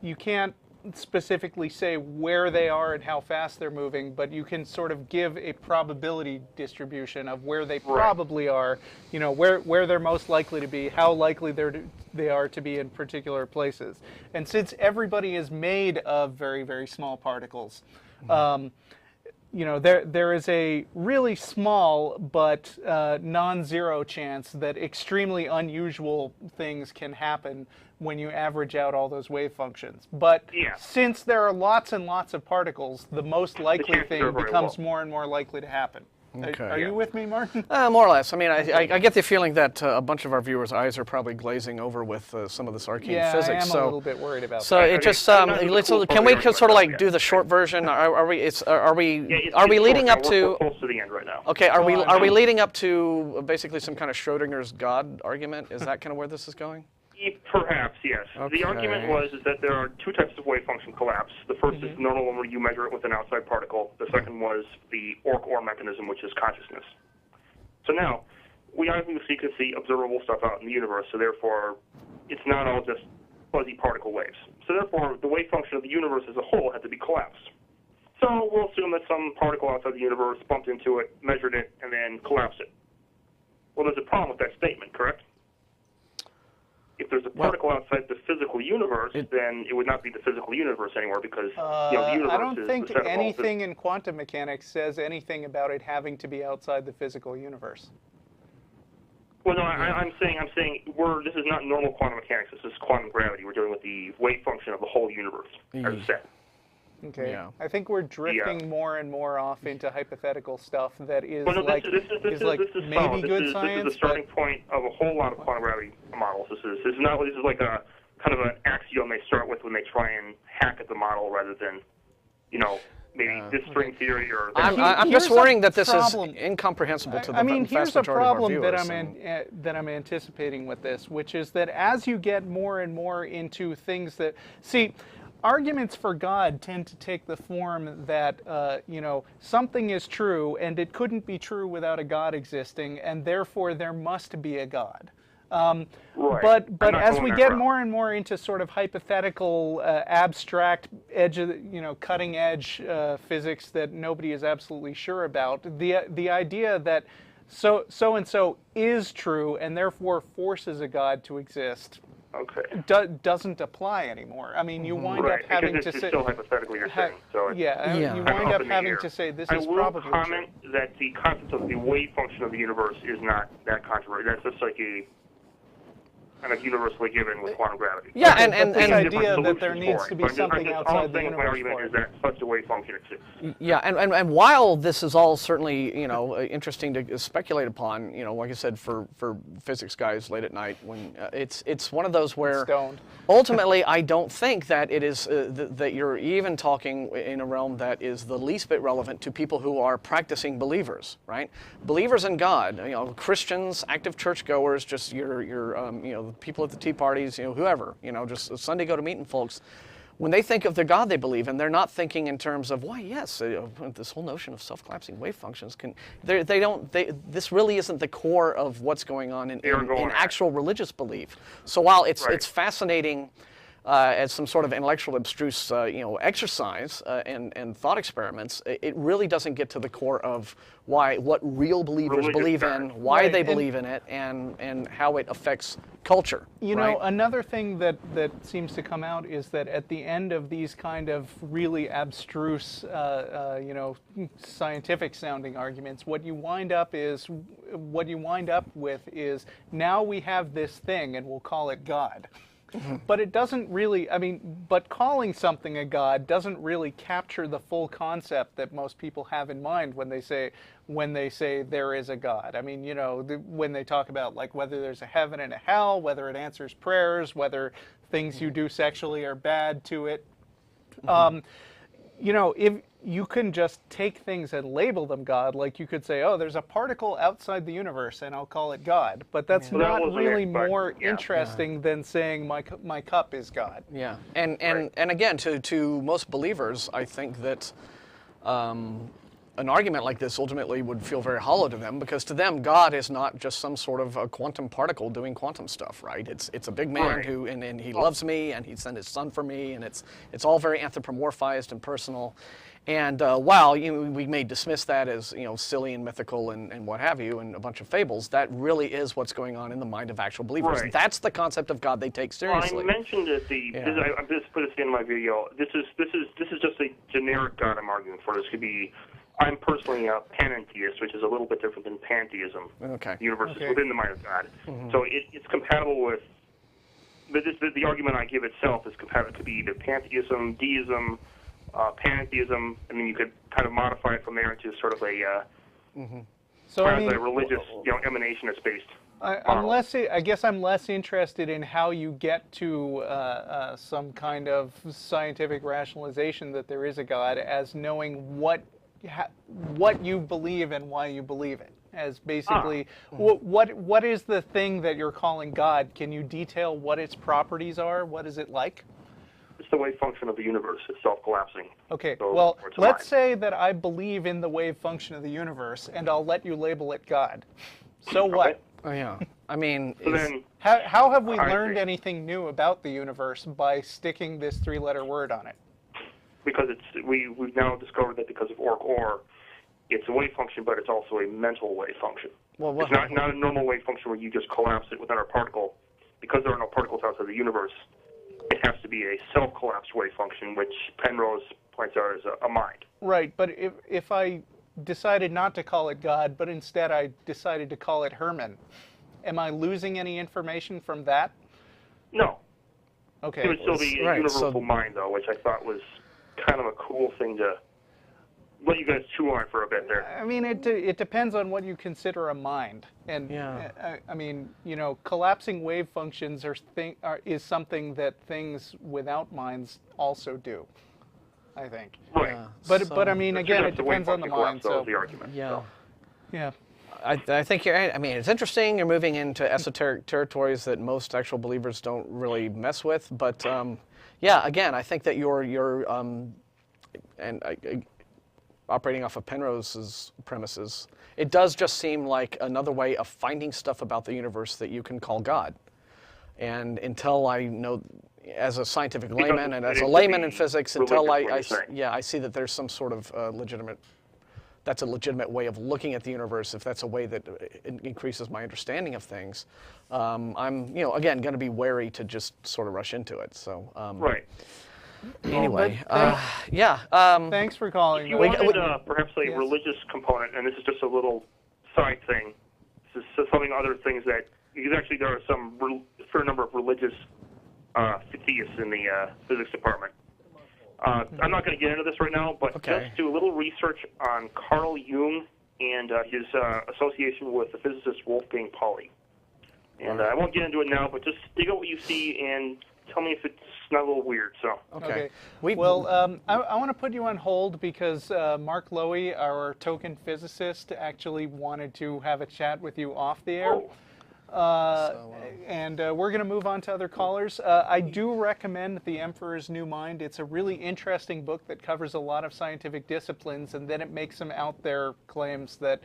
you can't specifically say where they are and how fast they're moving, but you can sort of give a probability distribution of where they probably are, you know, where they're most likely to be, how likely they are to be in particular places. And since everybody is made of very, very small particles, you know, there is a really small but non-zero chance that extremely unusual things can happen when you average out all those wave functions. But since there are lots and lots of particles, the most likely thing becomes more and more likely to happen. Okay. Are you with me, Martin? More or less. I mean, I get the feeling that a bunch of our viewers' eyes are probably glazing over with some of this arcane physics. I am a little bit worried about that. So it just can we sort of like do the short version? Are we leading up to? We're close to the end right now. Okay. Are we leading up to basically some kind of Schrodinger's God argument? Is that kind of where this is going? Perhaps, yes. Okay. The argument was that there are two types of wave function collapse. The first is the normal one where you measure it with an outside particle. The second was the OR mechanism, which is consciousness. So now, we obviously can see observable stuff out in the universe, so therefore it's not all just fuzzy particle waves. So therefore, the wave function of the universe as a whole had to be collapsed. So we'll assume that some particle outside the universe bumped into it, measured it, and then collapsed it. Well, there's a problem with that statement, correct? If there's a particle outside the physical universe, then it would not be the physical universe anymore because the universe I don't is think the set of all anything in quantum mechanics says anything about it having to be outside the physical universe. Well, no, I'm saying this is not normal quantum mechanics. This is quantum gravity. We're dealing with the wave function of the whole universe as a set. Okay. Yeah. I think we're drifting more and more off into hypothetical stuff that is maybe good science. This is the starting point of a whole lot of quantum gravity models. This is like a kind of an axiom they start with when they try and hack at the model rather than, you know, maybe this string theory or. I'm just worrying that this is incomprehensible to the vast majority of our viewers. Here's a problem that I'm anticipating with this, which is that as you get more and more into things that arguments for God tend to take the form that, you know, something is true and it couldn't be true without a God existing, and therefore there must be a God. But as we get more and more into sort of hypothetical, abstract, cutting edge physics that nobody is absolutely sure about, the idea that so and so is true and therefore forces a God to exist. Doesn't apply anymore. I mean, you wind up having to say. Still hypothetically, you're saying. So you wind up having to say this is probably true. I will comment that the concept of the wave function of the universe is not that controversial. That's just like a kind of universally given with quantum gravity. Yeah, and the idea that there needs to be something outside the universe. My argument is that such a wave function exists. Yeah, and while this is all certainly, you know, interesting to speculate upon, you know, like I said, for physics guys late at night, when it's one of those where ultimately I don't think that it is that you're even talking in a realm that is the least bit relevant to people who are practicing believers, right? Believers in God, you know, Christians, active churchgoers, just your you know, people at the tea parties, you know, whoever, you know, just Sunday go to meeting folks. When they think of the God they believe in, they're not thinking in terms of, why, yes, this whole notion of self-collapsing wave functions can. This really isn't the core of what's going on in actual religious belief. So while it's fascinating as some sort of intellectual abstruse, you know, exercise and thought experiments, it really doesn't get to the core of what real believers believe in, why they believe in it, and how it affects culture. You know, another thing that seems to come out is that at the end of these kind of really abstruse, you know, scientific-sounding arguments, what you wind up with is now we have this thing and we'll call it God. But it doesn't really, but calling something a God doesn't really capture the full concept that most people have in mind when they say there is a God. I mean, you know, when they talk about like whether there's a heaven and a hell, whether it answers prayers, whether things you do sexually are bad to it. You know, if you can just take things and label them God, like you could say, oh, there's a particle outside the universe and I'll call it God. But that's not really more interesting than saying my cup is God. Yeah, and again, to most believers, I think that an argument like this ultimately would feel very hollow to them, because to them, God is not just some sort of a quantum particle doing quantum stuff, right? It's a big man who, and he loves me, and he sent his son for me, and it's all very anthropomorphized and personal. And while we may dismiss that as silly and mythical and what have you, and a bunch of fables, that really is what's going on in the mind of actual believers. Right. That's the concept of God they take seriously. Well, I mentioned that I just put this in my video. This is just a generic God I'm arguing for. This could be. I'm personally a panentheist, which is a little bit different than pantheism. Okay. The universe is within the mind of God. So it's compatible with. The argument I give itself is compatible. It could be either pantheism, deism, pantheism, and then you could kind of modify it from there into sort of a a religious, emanationist based. I guess I'm less interested in how you get to some kind of scientific rationalization that there is a God, as knowing what you believe and why you believe it. As basically, what is the thing that you're calling God? Can you detail what its properties are? What is it like? It's the wave function of the universe. It's self-collapsing. Okay, well, let's say that I believe in the wave function of the universe, and I'll let you label it God. So what? Oh, yeah. I mean, so how have we learned anything new about the universe by sticking this three-letter word on it? Because we've now discovered that because of OR, it's a wave function, but it's also a mental wave function. Well, it's not a normal wave function where you just collapse it within a particle. Because there are no particles outside the universe, it has to be a self-collapsed wave function, which Penrose points out as a mind. Right, but if I decided not to call it God, but instead I decided to call it Herman, am I losing any information from that? No. Okay. It would still be a universal mind, though, which I thought was kind of a cool thing to let you guys chew on for a bit there. I mean, it depends on what you consider a mind, and I mean, collapsing wave functions is something that things without minds also do, I think. Right. But I mean, again, it depends on the mind. So the argument. Yeah. Yeah. I think you're right. I mean, it's interesting. You're moving into esoteric territories that most actual believers don't really mess with. But yeah, again, I think that you're operating off of Penrose's premises, it does just seem like another way of finding stuff about the universe that you can call God. And until I know, as a scientific layman and as a layman in physics, until I see that there's some sort of that's a legitimate way of looking at the universe, if that's a way that increases my understanding of things, I'm, again, going to be wary to just sort of rush into it. So, right. Anyway, thanks for calling. If you wanted perhaps a religious component, and this is just a little side thing, this is something other things that, because actually there are a fair number of religious theists in the physics department. I'm not going to get into this right now, but just do a little research on Carl Jung and his association with the physicist Wolfgang Pauli. And I won't get into it now, but just dig out what you see and tell me if it's not a little weird. So okay. Well, I want to put you on hold because Mark Lowy, our token physicist, actually wanted to have a chat with you off the air. And we're going to move on to other callers. I do recommend The Emperor's New Mind. It's a really interesting book that covers a lot of scientific disciplines, and then it makes some out there claims that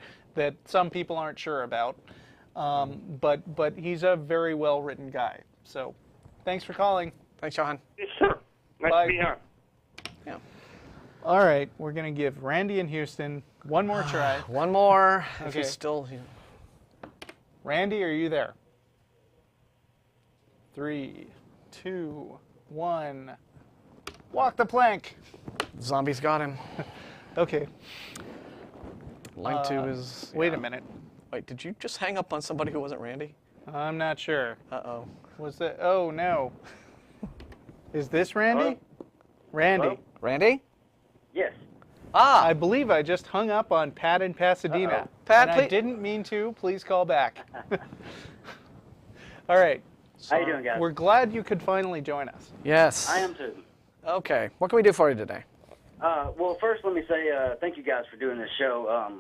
some people aren't sure about. But he's a very well written guy. So thanks for calling. Thanks, Johan. Yes, sir. Nice to be here. Yeah. All right, we're going to give Randy in Houston one more try. One more. If he's still here. Randy, are you there? 3, 2, 1. Walk the plank. Zombies got him. Okay. Line 2 is... Wait a minute. Wait, did you just hang up on somebody who wasn't Randy? I'm not sure. Uh-oh. Was that... Oh, no. Is this Randy? Hello? Randy. Hello? Randy? Yes. Ah! I believe I just hung up on Pat in Pasadena. Pat, I didn't mean to. Please call back. All right. How you doing, guys? We're glad you could finally join us. Yes. I am too. Okay. What can we do for you today? Well, first let me say thank you guys for doing this show.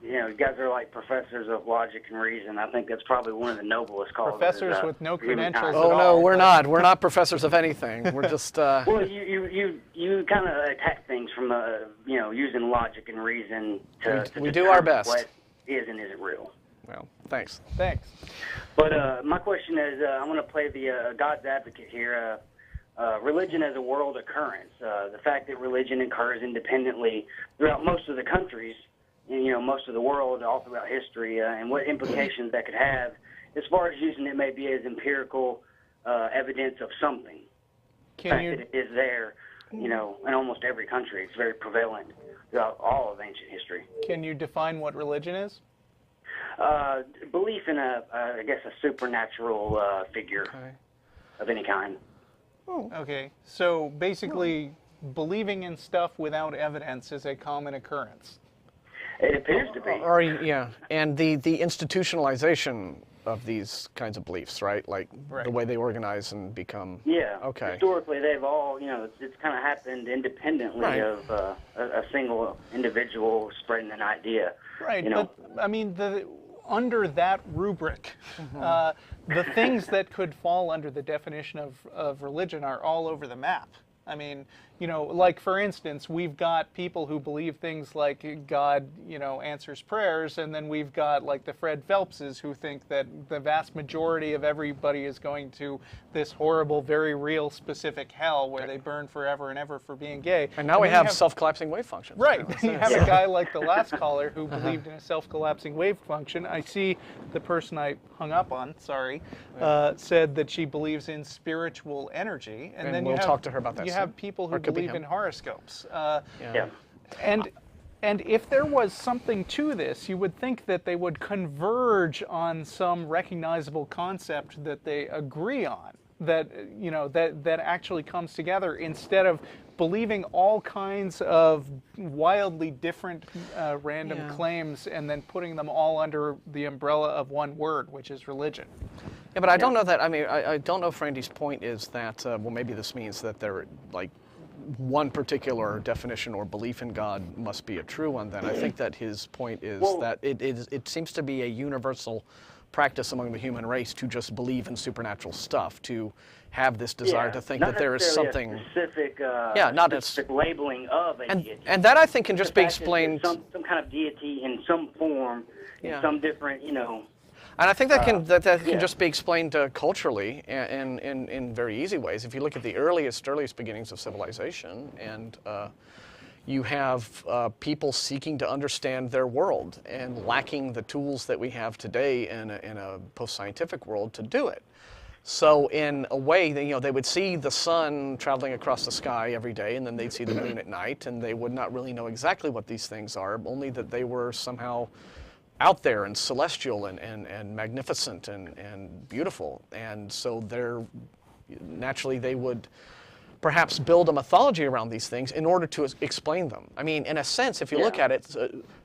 you guys are like professors of logic and reason. I think that's probably one of the noblest causes. Professors with no credentials at all. all. No, we're not. We're not professors of anything. We're just. Well, you kind of attack things from using logic and reason to we do our best. What is and isn't real. Well, thanks. Thanks. But my question is, I'm going to play the God's advocate here. Religion as a world occurrence. The fact that religion occurs independently throughout most of the countries, most of the world, all throughout history, and what implications that could have as far as using it maybe as empirical evidence of something. The fact that it is there, in almost every country. It's very prevalent throughout all of ancient history. Can you define what religion is? Belief in a supernatural figure of any kind. Oh. Okay, so basically, believing in stuff without evidence is a common occurrence. It appears to be. And the institutionalization of these kinds of beliefs, right? Like the way they organize and become. Yeah. Okay. Historically, they've all, it's kind of happened independently of a single individual spreading an idea. Right. But I mean, under that rubric, the things that could fall under the definition of religion are all over the map. I mean, like for instance, we've got people who believe things like God, answers prayers, and then we've got like the Fred Phelpses who think that the vast majority of everybody is going to this horrible, very real, specific hell where they burn forever and ever for being gay. And now we have self-collapsing wave functions. Right. You have a guy like the last caller who believed in a self-collapsing wave function. I see the person I hung up on, said that she believes in spiritual energy. And then we'll talk to her about that. You have people who believe in horoscopes. And if there was something to this, you would think that they would converge on some recognizable concept that they agree on, that that actually comes together, instead of believing all kinds of wildly different random claims and then putting them all under the umbrella of one word, which is religion. Yeah, but I don't know that. I mean, I don't know if Randy's point is that, well, maybe this means that they're like one particular definition or belief in God must be a true one. Then I think that his point is that it seems to be a universal practice among the human race to just believe in supernatural stuff, to have this desire to think that there is something a specific, not specific labeling of a deity. And that I think can just be explained. Some kind of deity in some form, in some different, And I think that can just be explained culturally and in very easy ways. If you look at the earliest beginnings of civilization, and you have people seeking to understand their world and lacking the tools that we have today in a post-scientific world to do it. So in a way, they would see the sun traveling across the sky every day, and then they'd see the moon at night, and they would not really know exactly what these things are, only that they were somehow out there and celestial and magnificent and beautiful. And so naturally they would perhaps build a mythology around these things in order to explain them. I mean, in a sense, if you look at it,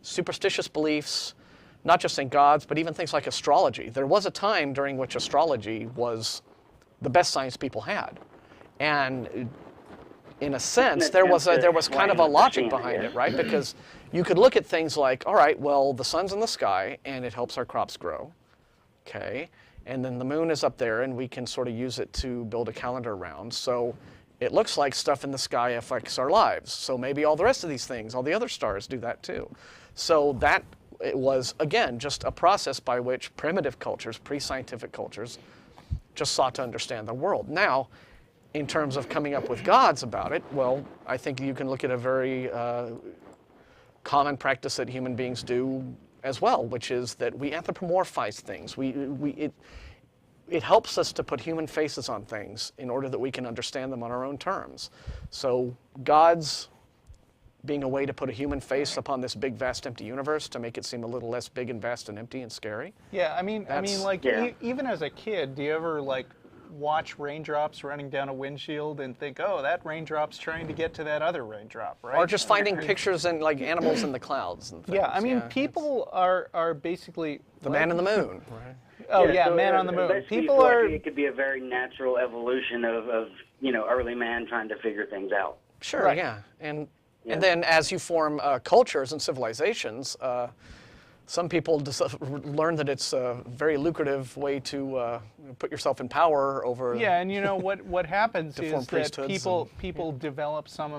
superstitious beliefs, not just in gods, but even things like astrology. There was a time during which astrology was the best science people had. And in a sense, there was kind of a logic behind it, right? Because you could look at things like, all right, well, the sun's in the sky, and it helps our crops grow, okay? And then the moon is up there, and we can sort of use it to build a calendar around. So it looks like stuff in the sky affects our lives. So maybe all the rest of these things, all the other stars do that too. So that it was, again, just a process by which primitive cultures, pre-scientific cultures, just sought to understand the world. Now, in terms of coming up with gods about it, well, I think you can look at a very common practice that human beings do as well, which is that we anthropomorphize things. It helps us to put human faces on things in order that we can understand them on our own terms. So gods being a way to put a human face upon this big, vast, empty universe to make it seem a little less big and vast and empty and scary. Yeah, I mean, even as a kid, do you ever watch raindrops running down a windshield and think, oh, that raindrop's trying to get to that other raindrop, right? Or just finding pictures and animals in the clouds and things. Yeah, I mean, people are basically the man in the moon. Right. Oh yeah, so man on the moon. People are. It could be a very natural evolution of early man trying to figure things out. Sure. Right. Yeah. And then as you form cultures and civilizations, some people learn that it's a very lucrative way to put yourself in power over. Yeah, and you know what happens is that people develop some